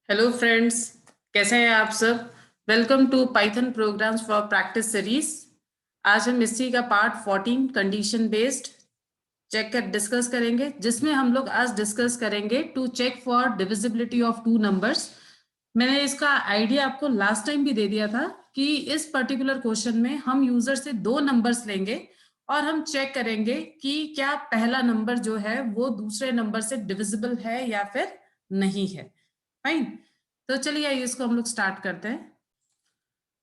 Hello friends, कैसे हैं आप सब। Welcome to Python programs for practice series. आज हम इसी का पार्ट 14 कंडीशन बेस्ड चेक कर डिस्कस करेंगे, जिसमें हम लोग आज डिस्कस करेंगे to check for divisibility of two numbers. मैंने इसका आइडिया आपको लास्ट टाइम भी दे दिया था कि इस पर्टिकुलर क्वेश्चन में हम यूजर से दो नंबर्स लेंगे और हम चेक करेंगे कि क्या पहला नंबर जो है वो दूसरे नंबर से डिविजिबल है या फिर नहीं है। फाइन। तो चलिए आइए इसको हम लोग स्टार्ट करते हैं।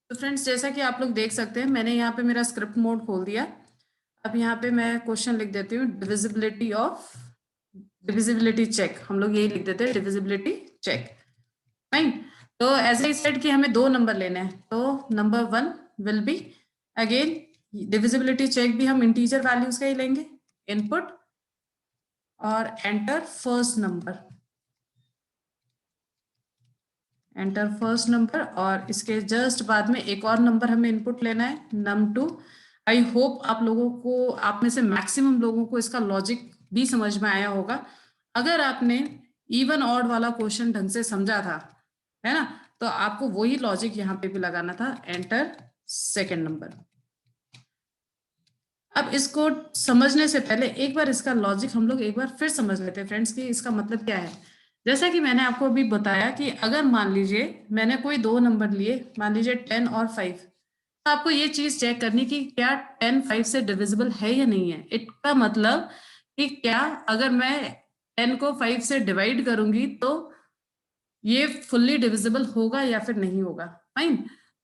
तो फ्रेंड्स, जैसा कि आप लोग देख सकते हैं, मैंने यहाँ पे मेरा स्क्रिप्ट मोड खोल दिया। अब यहाँ पे मैं क्वेश्चन लिख देती हूँ, डिविजिबिलिटी चेक। हम लोग यही लिख देते हैं, डिविजिबिलिटी चेक। फाइन। तो ऐसे ही सेट कि हमें दो नंबर लेने हैं, तो number 1 will be again divisibility check भी हम इंटीजर वैल्यूज का ही लेंगे। इनपुट और enter first number, enter first number, और इसके जस्ट बाद में एक और नंबर हमें इनपुट लेना है, num2। आई होप आप लोगों को, आप में से मैक्सिमम लोगों को इसका लॉजिक भी समझ में आया होगा। अगर आपने इवन ऑड वाला क्वेश्चन ढंग से समझा था, है ना, तो आपको वही लॉजिक यहाँ पे भी लगाना था, एंटर सेकेंड नंबर। अब इसको समझने से पहले एक बार इसका लॉजिक हम लोग एक बार फिर समझ लेते हैं फ्रेंड्स, कि इसका मतलब क्या है। जैसा कि मैंने आपको अभी बताया कि अगर मान लीजिए मैंने कोई दो नंबर लिए, मान लीजिए 10 और 5, तो आपको ये चीज चेक करनी कि क्या 10 5 से डिविजिबल है या नहीं है। इसका मतलब कि क्या अगर मैं 10 को 5 से डिवाइड करूंगी तो ये फुल्ली डिविजिबल होगा या फिर नहीं होगा। फाइन।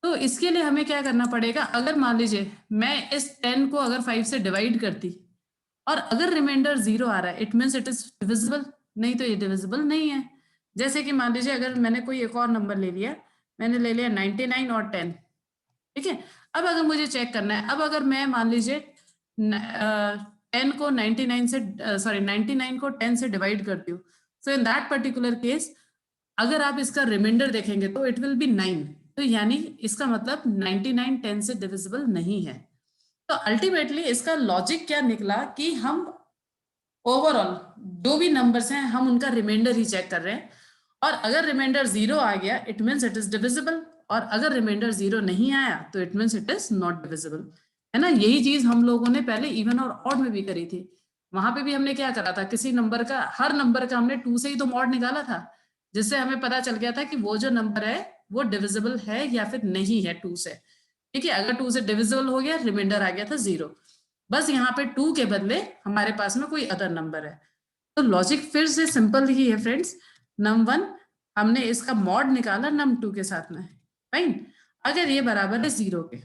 तो इसके लिए हमें क्या करना पड़ेगा, अगर मान लीजिए मैं इस 10 को अगर 5 से डिवाइड करती और अगर रिमाइंडर 0 आ रहा है, it means it is divisible, नहीं तो ये डिविजिबल नहीं है। जैसे कि मान लीजिए अगर मैंने कोई एक और नंबर ले लिया, मैंने ले लिया 99 और 10। ठीक है। अब अगर मुझे चेक करना है, अब अगर मैं मान लीजिए 10 को 99 से, सॉरी 99 को 10 से डिवाइड करती हूँ, सो इन दैट पर्टिकुलर केस अगर आप इसका रिमाइंडर देखेंगे तो इट विल बी 9। तो यानी इसका मतलब 99 10 से डिविजिबल नहीं है। तो अल्टीमेटली इसका लॉजिक क्या निकला कि हम ओवरऑल जो भी नंबर्स हैं हम उनका रिमाइंडर ही चेक कर रहे हैं, और अगर रिमाइंडर 0 आ गया it means it is divisible, और अगर रिमाइंडर 0 नहीं आया तो it means it is not divisible. है ना, यही चीज हम लोगों ने पहले इवन और ऑड में भी करी थी। वहां पे भी हमने क्या करा था, किसी नंबर का, हर नंबर का हमने 2 से ही तो मॉड निकाला था, जिससे हमें पता चल गया था कि वो जो नंबर है वो डिविजिबल है या फिर नहीं है 2 से। ठीक है, अगर 2 से डिविजिबल हो गया, रिमाइंडर आ गया था 0। बस यहाँ पे 2 के बदले हमारे पास में कोई अदर नंबर है। तो लॉजिक फिर से सिंपल ही है फ्रेंड्स। num1 हमने इसका मॉड निकाला num2 के साथ में। फाइन। अगर ये बराबर है 0 के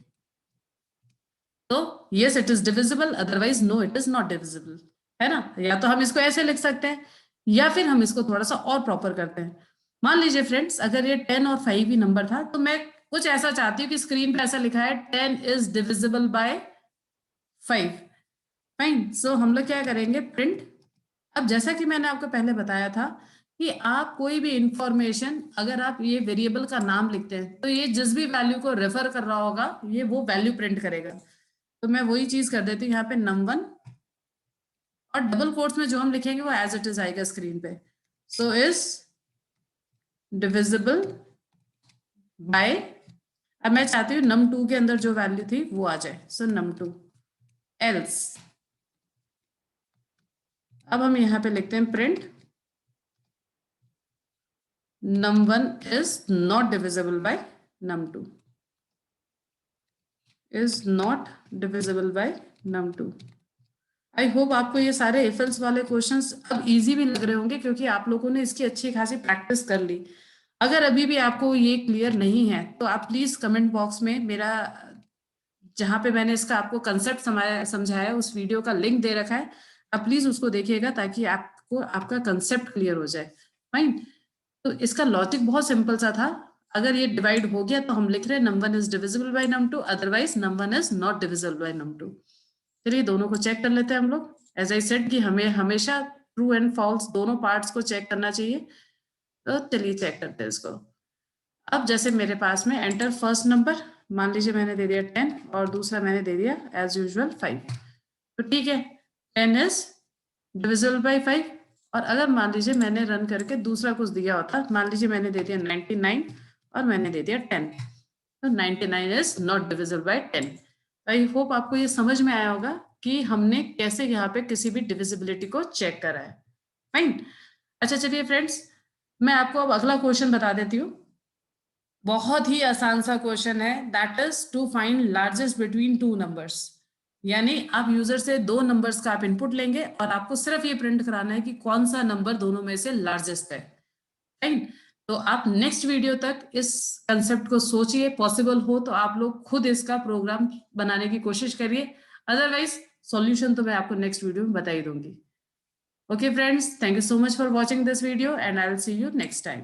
तो yes it is divisible, otherwise no it is not divisible. है ना, या तो हम इसको ऐसे लिख सकते हैं या फिर हम इसको थोड़ा सा और प्रॉपर करते हैं। मान लीजिए फ्रेंड्स, अगर ये 10 और 5 ही नंबर था, तो मैं कुछ ऐसा चाहती हूँ कि स्क्रीन पे ऐसा लिखा है 10 इज डिविजिबल बाय 5। फाइन। सो हम लोग क्या करेंगे, प्रिंट। अब जैसा कि मैंने आपको पहले बताया था कि आप कोई भी इंफॉर्मेशन, अगर आप ये वेरिएबल का नाम लिखते हैं तो ये जिस भी वैल्यू को रेफर कर रहा होगा ये वो वैल्यू प्रिंट करेगा। तो मैं वही चीज कर देती हूँ यहाँ पे num1, और डबल कोट्स में जो हम लिखेंगे वो एज इट इज आएगा स्क्रीन पे। सो इज डिविजिबल बाय, अब मैं चाहती हूँ num2 के अंदर जो वैल्यू थी वो आ जाए, सो num2 एल्स। अब हम यहाँ पे लिखते हैं print num1 is not divisible by num2, is not divisible by num2। I hope आपको ये सारे इफेल्स वाले क्वेश्चंस अब इजी भी लग रहे होंगे, क्योंकि आप लोगों ने इसकी अच्छी खासी प्रैक्टिस कर ली। अगर अभी भी आपको ये क्लियर नहीं है तो आप प्लीज कमेंट बॉक्स में मेरा, जहां पे मैंने इसका आपको कंसेप्ट समझाया उस वीडियो का लिंक दे रखा है, आप प्लीज उसको देखिएगा ताकि आपको आपका कंसेप्ट क्लियर हो जाए। फाइन। तो इसका लॉजिक बहुत सिंपल सा था। अगर ये डिवाइड हो गया तो हम लिख रहे हैं num1 is divisible by num2, otherwise num1 is not divisible by num2। चलिए दोनों को चेक कर लेते हैं हम लोग। एज आई सेड कि हमें हमेशा ट्रू एंड फॉल्स दोनों पार्ट्स को चेक करना चाहिए। तो चलिए चेक करते हैं इसको। अब जैसे मेरे पास में एंटर फर्स्ट नंबर, मान लीजिए मैंने दे दिया 10 और दूसरा मैंने दे दिया एज यूजुअल 5। तो ठीक है, 10 इज डिविजिबल बाय 5 और अगर मान लीजिए मैंने रन करके दूसरा कुछ दिया होता, मान लीजिए मैंने दे दिया 99 और मैंने दे दिया 10, तो 99 is not divisible by 10। I hope आपको ये समझ में आया होगा कि हमने कैसे यहाँ पे किसी भी डिविजिबिलिटी को चेक करा है। फाइन। अच्छा चलिए फ्रेंड्स, मैं आपको अब अगला क्वेश्चन बता देती हूँ। बहुत ही आसान सा क्वेश्चन है, that is to find largest between two numbers. यानी आप यूजर से दो नंबर्स का आप इनपुट लेंगे और आपको सिर्फ ये प्रिंट कराना है कि कौन सा नंबर दोनों में से लार्जेस्ट है। राइट। तो आप नेक्स्ट वीडियो तक इस कंसेप्ट को सोचिए, पॉसिबल हो तो आप लोग खुद इसका प्रोग्राम बनाने की कोशिश करिए, अदरवाइज सॉल्यूशन तो मैं आपको नेक्स्ट वीडियो में बता ही दूंगी। Okay friends, thank you so much for watching this video and I will see you next time.